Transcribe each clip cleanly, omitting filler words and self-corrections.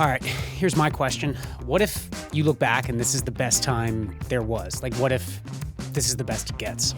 All right, here's my question. What if you look back and this is the best time there was? Like, what if this is the best it gets?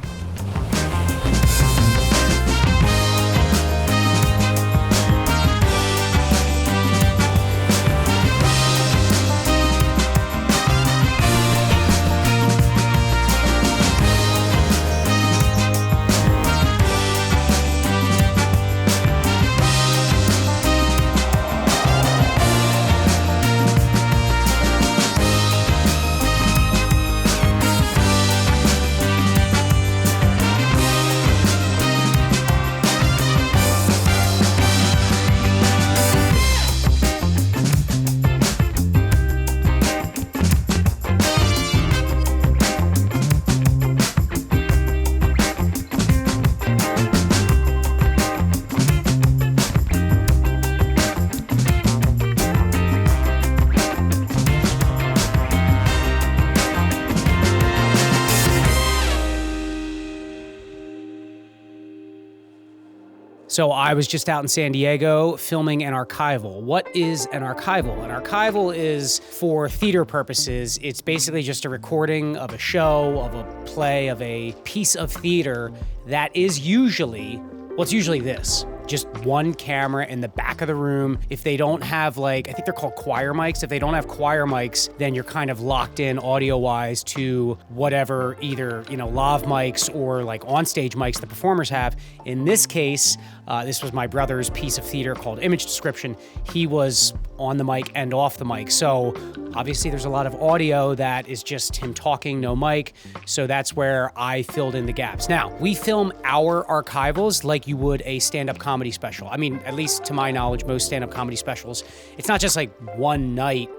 So I was just out in San Diego filming an archival. What is an archival? An archival is, for theater purposes, it's basically just a recording of a show, of a play, of a piece of theater that is usually, well, it's usually this. Just one camera in the back of the room. If they don't have, like, I think they're called choir mics. If they don't have choir mics, then you're kind of locked in audio-wise to whatever, either, lav mics or like onstage mics the performers have. In this case, this was my brother's piece of theater called Image Description. He was on the mic and off the mic. So obviously there's a lot of audio that is just him talking, no mic. So that's where I filled in the gaps. Now, we film our archivals like you would a stand-up comedy special. I mean, at least to my knowledge, most stand-up comedy specials, it's not just like one night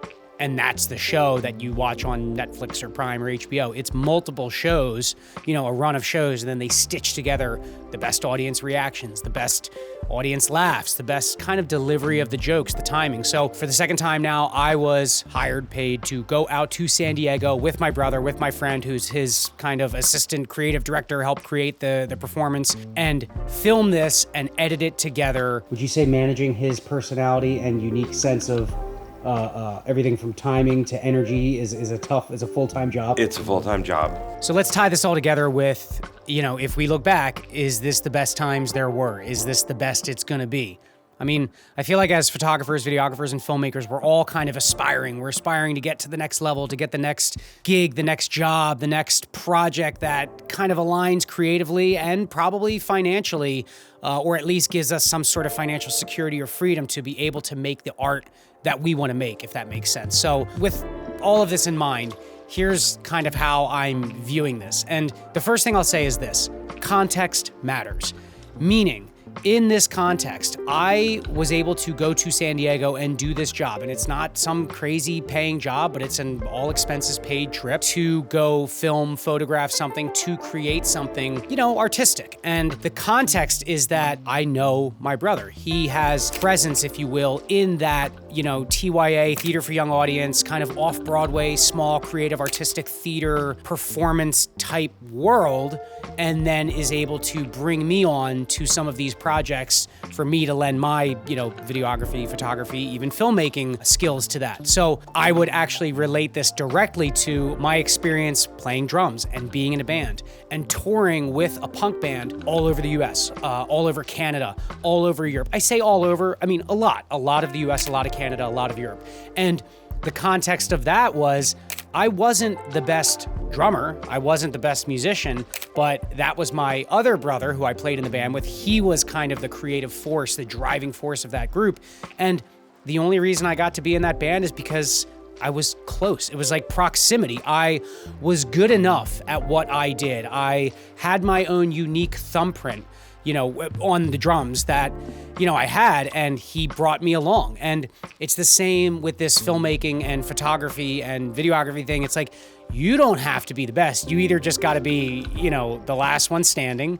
and that's the show that you watch on Netflix or Prime or HBO. It's multiple shows, a run of shows, and then they stitch together the best audience reactions, the best audience laughs, the best kind of delivery of the jokes, the timing. So for the second time now, I was hired, paid to go out to San Diego with my brother, with my friend who's his kind of assistant creative director, helped create the performance, and film this and edit it together. Would you say managing his personality and unique sense of everything from timing to energy is a full-time job? It's a full-time job. So let's tie this all together with, if we look back, is this the best times there were? Is this the best it's gonna be? I mean, I feel like as photographers, videographers, and filmmakers, we're all kind of aspiring. We're aspiring to get to the next level, to get the next gig, the next job, the next project that kind of aligns creatively and probably financially, or at least gives us some sort of financial security or freedom to be able to make the art that we want to make, if that makes sense. So with all of this in mind, here's kind of how I'm viewing this. And the first thing I'll say is this: context matters. Meaning, in this context, I was able to go to San Diego and do this job. And it's not some crazy paying job, but it's an all expenses paid trip to go film, photograph something, to create something, artistic. And the context is that I know my brother. He has presence, if you will, in that, TYA, Theater for Young Audience, kind of off-Broadway, small, creative, artistic theater, performance type world, and then is able to bring me on to some of these projects for me to lend my, videography, photography, even filmmaking skills to that. So I would actually relate this directly to my experience playing drums and being in a band and touring with a punk band all over the US, all over Canada, all over Europe. I say all over, I mean a lot of the US, a lot of Canada, a lot of Europe. And the context of that was, I wasn't the best drummer, I wasn't the best musician, but that was my other brother who I played in the band with. He was kind of the creative force, the driving force of that group. And the only reason I got to be in that band is because I was close. It was like proximity. I was good enough at what I did. I had my own unique thumbprint, on the drums that, I had, and he brought me along. And it's the same with this filmmaking and photography and videography thing. It's like, you don't have to be the best. You either just got to be, the last one standing,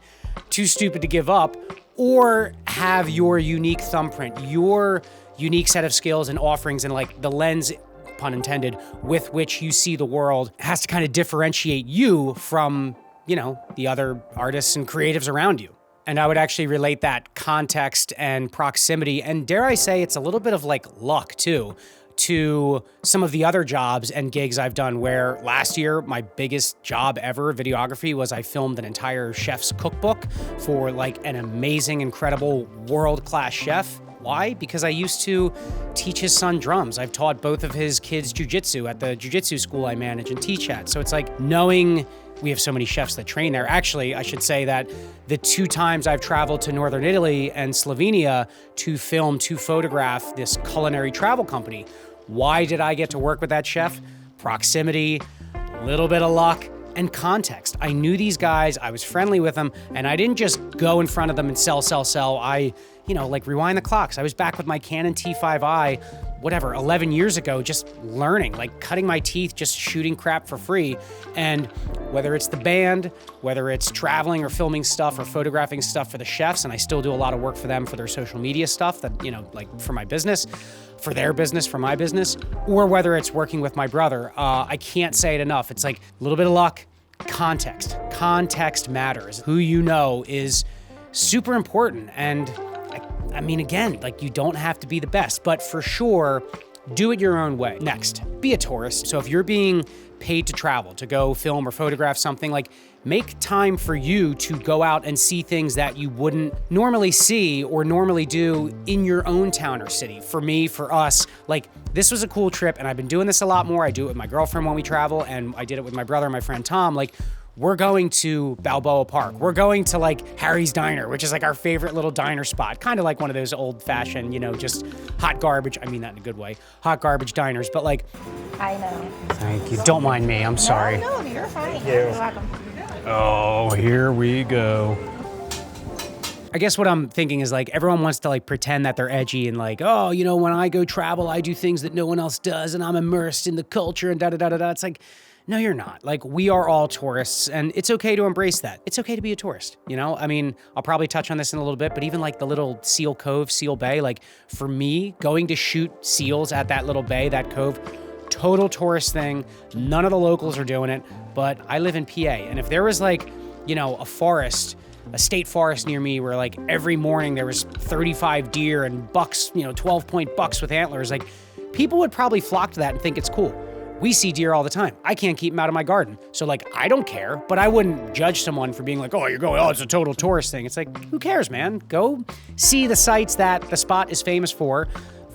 too stupid to give up, or have your unique thumbprint, your unique set of skills and offerings, and like the lens, pun intended, with which you see the world has to kind of differentiate you from, the other artists and creatives around you. And I would actually relate that context and proximity, and dare I say, it's a little bit of like luck too, to some of the other jobs and gigs I've done, where last year, my biggest job ever, videography, was I filmed an entire chef's cookbook for like an amazing, incredible, world-class chef. Why? Because I used to teach his son drums. I've taught both of his kids jujitsu at the jujitsu school I manage and teach at. So it's like knowing we have so many chefs that train there. Actually, I should say that the 2 times I've traveled to Northern Italy and Slovenia to film, to photograph this culinary travel company, why did I get to work with that chef? Proximity, a little bit of luck, and context. I knew these guys, I was friendly with them, and I didn't just go in front of them and sell. I, like rewind the clocks. I was back with my Canon T5i, 11 years ago, just learning, like cutting my teeth, just shooting crap for free. And whether it's the band, whether it's traveling or filming stuff or photographing stuff for the chefs, and I still do a lot of work for them for their social media stuff that, like for my business, for their business, for my business, or whether it's working with my brother, I can't say it enough. It's like a little bit of luck, context. Context matters. Who you know is super important. And I mean, again, like you don't have to be the best, but for sure, do it your own way. Next, be a tourist. So if you're being paid to travel, to go film or photograph something, like make time for you to go out and see things that you wouldn't normally see or normally do in your own town or city. For me, for us, like this was a cool trip, and I've been doing this a lot more. I do it with my girlfriend when we travel, and I did it with my brother and my friend Tom. Like, we're going to Balboa Park. We're going to like Harry's Diner, which is like our favorite little diner spot. Kind of like one of those old fashioned, just hot garbage. I mean that in a good way. Hot garbage diners, but like. I know. Thank you. Don't mind me, I'm sorry. No, you're fine. Thank you. You're welcome. Oh, here we go. I guess what I'm thinking is like everyone wants to like pretend that they're edgy and like, oh, when I go travel, I do things that no one else does and I'm immersed in the culture and da-da-da-da-da. It's like, no, you're not. Like, we are all tourists, and it's okay to embrace that. It's okay to be a tourist, I mean, I'll probably touch on this in a little bit, but even like the little Seal Cove, Seal Bay, like for me, going to shoot seals at that little bay, that cove, total tourist thing. None of the locals are doing it, but I live in PA, and if there was like, a forest, a state forest near me where like every morning there was 35 deer and bucks, 12-point bucks with antlers, like people would probably flock to that and think it's cool. We see deer all the time. I can't keep them out of my garden. So like, I don't care, but I wouldn't judge someone for being like, oh, it's a total tourist thing. It's like, who cares, man? Go see the sites that the spot is famous for.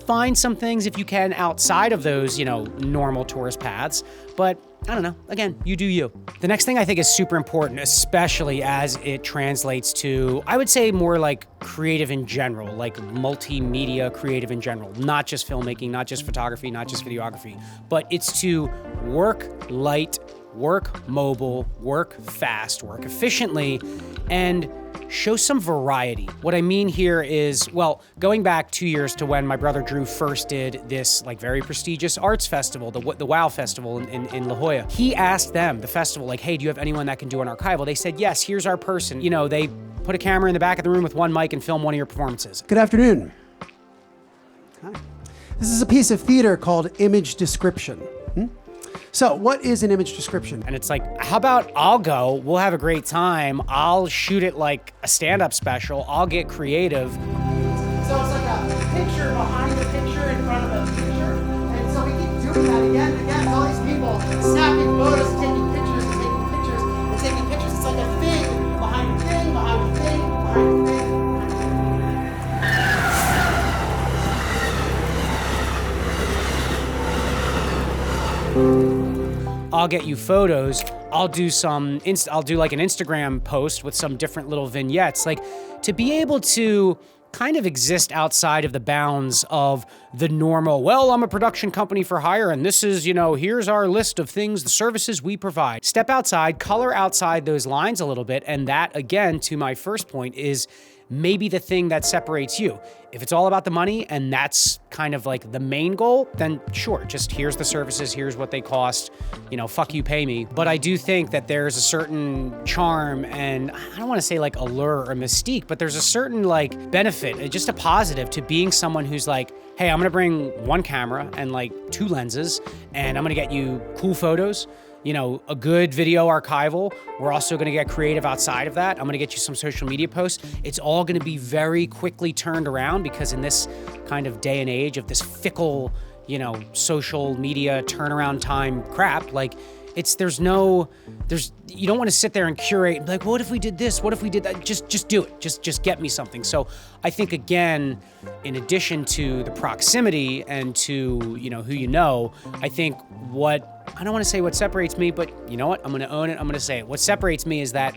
Find some things if you can outside of those, normal tourist paths. But I don't know, again, you do you. The next thing I think is super important, especially as it translates to, I would say more like creative in general, like multimedia creative in general, not just filmmaking, not just photography, not just videography, but it's to work light, work mobile, work fast, work efficiently, and show some variety. What I mean here is, well, going back 2 years to when my brother Drew first did this like very prestigious arts festival, the WOW Festival in La Jolla. He asked them, the festival, like, hey, do you have anyone that can do an archival? They said, yes, here's our person. They put a camera in the back of the room with one mic and film one of your performances. Good afternoon. Hi. This is a piece of theater called image description. So what is an image description? And it's like, how about I'll go, we'll have a great time, I'll shoot it like a stand-up special, I'll get creative. So it's like a picture behind the picture in front of the picture. And so we keep doing that again and again. All these people snapping photos, taking pictures and taking pictures and taking pictures. It's like a thing behind a thing, behind a thing, behind a thing. I'll get you photos. I'll do like an Instagram post with some different little vignettes. Like, to be able to kind of exist outside of the bounds of the normal, well, I'm a production company for hire, and this is, here's our list of things, the services we provide. Step outside, color outside those lines a little bit, and that, again, to my first point, is maybe the thing that separates you. If it's all about the money and that's kind of like the main goal, then sure, just here's the services, here's what they cost, fuck you, pay me. But I do think that there's a certain charm and I don't want to say like allure or mystique, but there's a certain like benefit, just a positive to being someone who's like, hey, I'm gonna bring one camera and like 2 lenses and I'm gonna get you cool photos, a good video archival. We're also gonna get creative outside of that. I'm gonna get you some social media posts. It's all gonna be very quickly turned around because in this kind of day and age of this fickle, social media turnaround time crap. Like, you don't want to sit there and curate and be like, what if we did this? What if we did that? Just do it. Just get me something. So I think, again, in addition to the proximity and to, who I think I don't want to say what separates me, but you know what? I'm going to own it. I'm going to say it. What separates me is that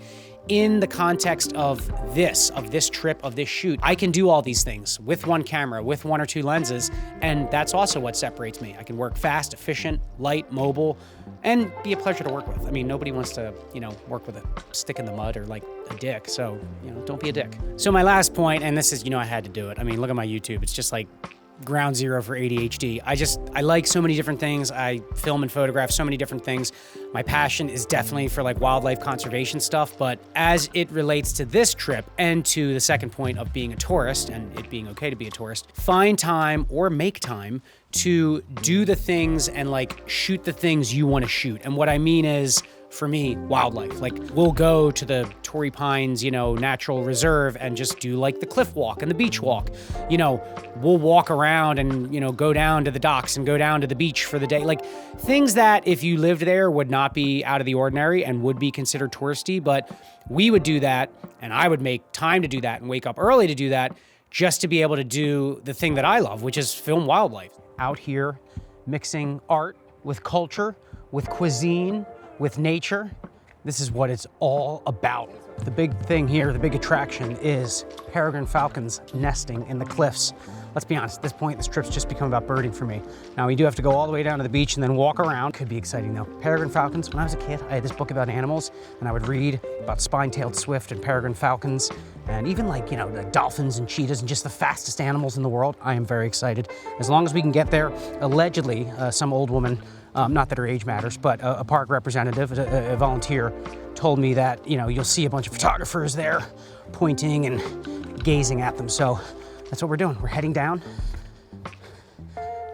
in the context of this trip, of this shoot, I can do all these things with one camera, with one or two lenses, and that's also what separates me. I can work fast, efficient, light, mobile, and be a pleasure to work with. I mean, nobody wants to, work with a stick in the mud or like a dick, so, don't be a dick. So my last point, and this is, I had to do it. I mean, look at my YouTube. It's just like ground zero for ADHD. I like so many different things. I film and photograph so many different things. My passion is definitely for like wildlife conservation stuff, but as it relates to this trip and to the second point of being a tourist and it being okay to be a tourist, find time or make time to do the things and like shoot the things you want to shoot. And what I mean is, for me, wildlife. Like, we'll go to the Torrey Pines, natural reserve and just do like the cliff walk and the beach walk. We'll walk around and, go down to the docks and go down to the beach for the day. Like, things that if you lived there would not be out of the ordinary and would be considered touristy, but we would do that, and I would make time to do that and wake up early to do that just to be able to do the thing that I love, which is film wildlife. Out here, mixing art with culture, with cuisine, with nature. This is what it's all about. The big thing here, the big attraction is peregrine falcons nesting in the cliffs. Let's be honest, at this point, this trip's just become about birding for me. Now, we do have to go all the way down to the beach and then walk around. Could be exciting though. Peregrine falcons, when I was a kid, I had this book about animals and I would read about spine-tailed swift and peregrine falcons and even like, the dolphins and cheetahs and just the fastest animals in the world. I am very excited. As long as we can get there, allegedly, some old woman, not that her age matters, but a park representative, a volunteer, told me that, you'll see a bunch of photographers there pointing and gazing at them. So that's what we're doing. We're heading down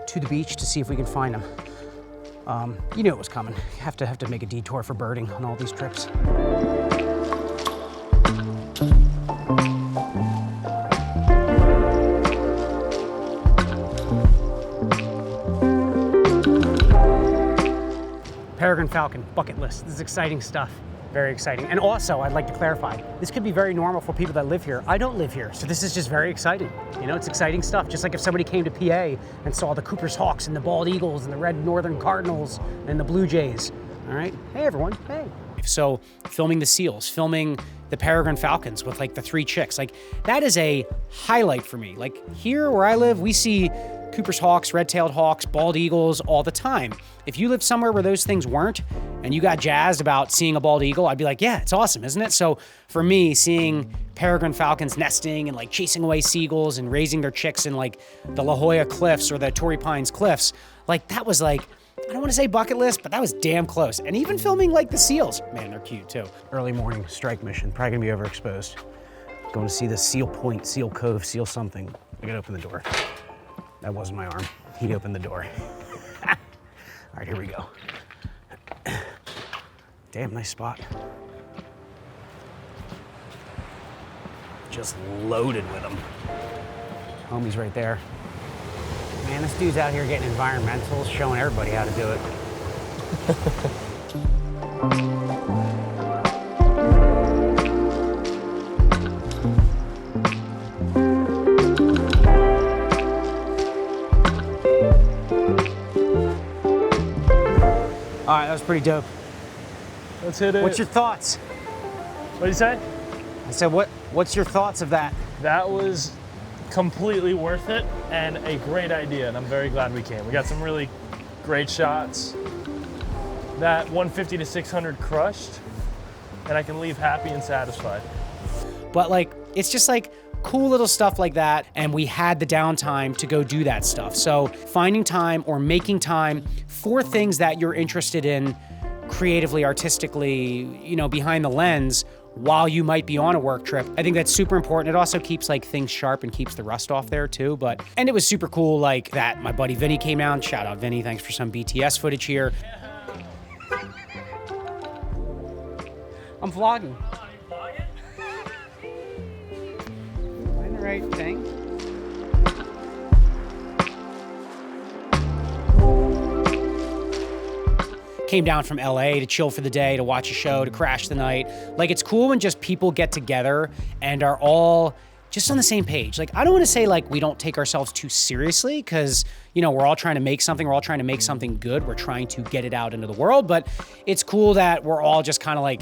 to the beach to see if we can find them. You knew it was coming. You have to make a detour for birding on all these trips. Peregrine falcon, bucket list. This is exciting stuff. Very exciting. And also, I'd like to clarify, this could be very normal for people that live here. I don't live here, so this is just very exciting. It's exciting stuff. Just like if somebody came to PA and saw the Cooper's Hawks and the bald eagles and the red northern cardinals and the blue jays. All right? Hey, everyone. Hey. So filming the seals, filming the peregrine falcons with like the 3 chicks, like that is a highlight for me. Like here where I live, we see Cooper's Hawks, red-tailed hawks, bald eagles all the time. If you lived somewhere where those things weren't and you got jazzed about seeing a bald eagle, I'd be like, yeah, it's awesome, isn't it? So for me, seeing peregrine falcons nesting and like chasing away seagulls and raising their chicks in like the La Jolla Cliffs or the Torrey Pines Cliffs, like that was like, I don't want to say bucket list, but that was damn close. And even filming like the seals, man, they're cute too. Early morning strike mission, probably gonna be overexposed. Going to see the seal point, seal cove, seal something. I gotta open the door. That wasn't my arm. He'd opened the door. All right, here we go. Damn, nice spot. Just loaded with them. Homie's right there. Man, this dude's out here getting environmentals, showing everybody how to do it. All right, that was pretty dope. Let's hit it. What's your thoughts? What did you say? I said, what's your thoughts of that? That was completely worth it and a great idea, and I'm very glad we came. We got some really great shots. That 150 to 600 crushed, and I can leave happy and satisfied. But like, it's just like cool little stuff like that, and we had the downtime to go do that stuff. So finding time or making time for things that you're interested in creatively, artistically, behind the lens while you might be on a work trip. I think that's super important. It also keeps like things sharp and keeps the rust off there too. And it was super cool like that. My buddy Vinny came out. Shout out Vinny, thanks for some BTS footage here. I'm vlogging. Find the right thing. came down from LA to chill for the day, to watch a show, to crash the night. Like, it's cool when just people get together and are all just on the same page. Like, I don't want to say like we don't take ourselves too seriously, because, you know, we're all trying to make something. We're all trying to make something good. We're trying to get it out into the world. But it's cool that we're all just kind of like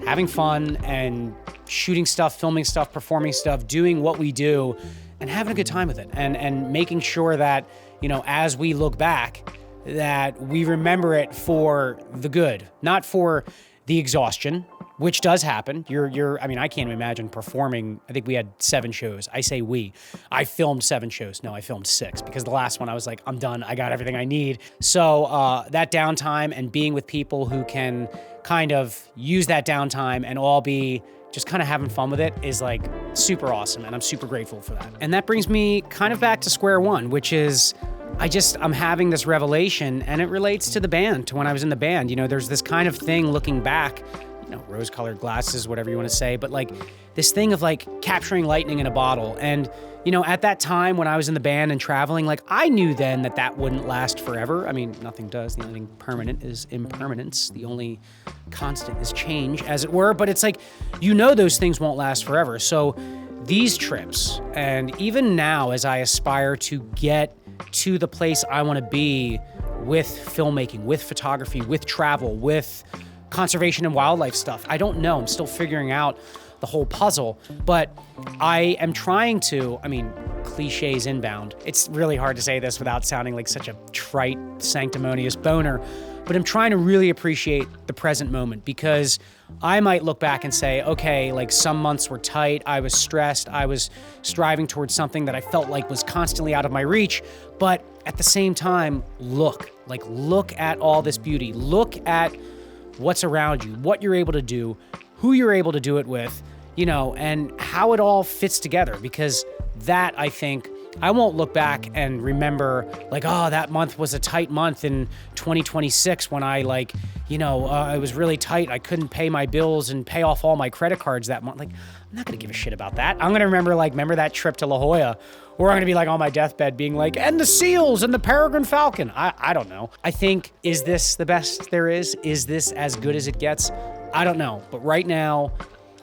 having fun and shooting stuff, filming stuff, performing stuff, doing what we do and having a good time with it. And making sure that, you know, as we look back, that we remember it for the good, not for the exhaustion, which does happen. I mean, I can't imagine performing. I think we had 7 shows. I say we. I filmed 7 shows. No, I filmed 6, because the last one I was like, I'm done. I got everything I need. So that downtime and being with people who can kind of use that downtime and all be just kind of having fun with it is like super awesome. And I'm super grateful for that. And that brings me kind of back to square one, which is I'm having this revelation, and it relates to the band, to when I was in the band. You know, there's this kind of thing looking back, you know, rose-colored glasses, whatever you want to say, but like this thing of like capturing lightning in a bottle. And, you know, at that time when I was in the band and traveling, like I knew then that that wouldn't last forever. I mean, nothing does. The only thing permanent is impermanence. The only constant is change, as it were. But it's like, you know, those things won't last forever. So these trips, and even now as I aspire to get to the place I want to be with filmmaking, with photography, with travel, with conservation and wildlife stuff. I don't know. I'm still figuring out the whole puzzle, but I am trying to, I mean, cliches inbound. It's really hard to say this without sounding like such a trite, sanctimonious boner, but I'm trying to really appreciate the present moment, because I might look back and say, okay, like some months were tight, I was stressed, I was striving towards something that I felt like was constantly out of my reach, but at the same time, look at all this beauty, look at what's around you, what you're able to do, who you're able to do it with, you know, and how it all fits together. Because that, I think, I won't look back and remember like, oh, that month was a tight month in 2026 when I like, you know, it was really tight. I couldn't pay my bills and pay off all my credit cards that month. Like, I'm not gonna give a shit about that. I'm gonna remember that trip to La Jolla, or I'm gonna be like on my deathbed being like, and the seals and the peregrine falcon. I don't know. I think, is this the best there is? Is this as good as it gets? I don't know. But right now,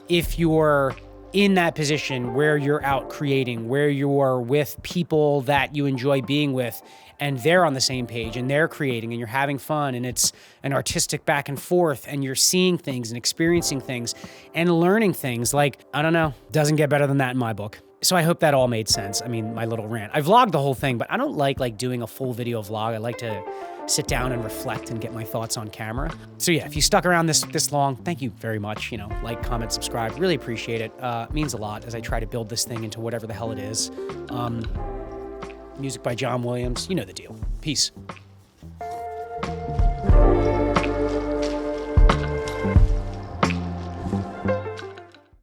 if you're in that position where you're out creating, where you're with people that you enjoy being with, and they're on the same page and they're creating and you're having fun and it's an artistic back and forth and you're seeing things and experiencing things and learning things, like, I don't know, doesn't get better than that in my book. So I hope that all made sense. I mean, my little rant. I vlogged the whole thing, but I don't like doing a full video vlog. I like to sit down and reflect and get my thoughts on camera. So yeah, if you stuck around this long, thank you very much. You know, like, comment, subscribe, really appreciate it. It means a lot as I try to build this thing into whatever the hell it is. Music by John Williams, you know the deal. Peace.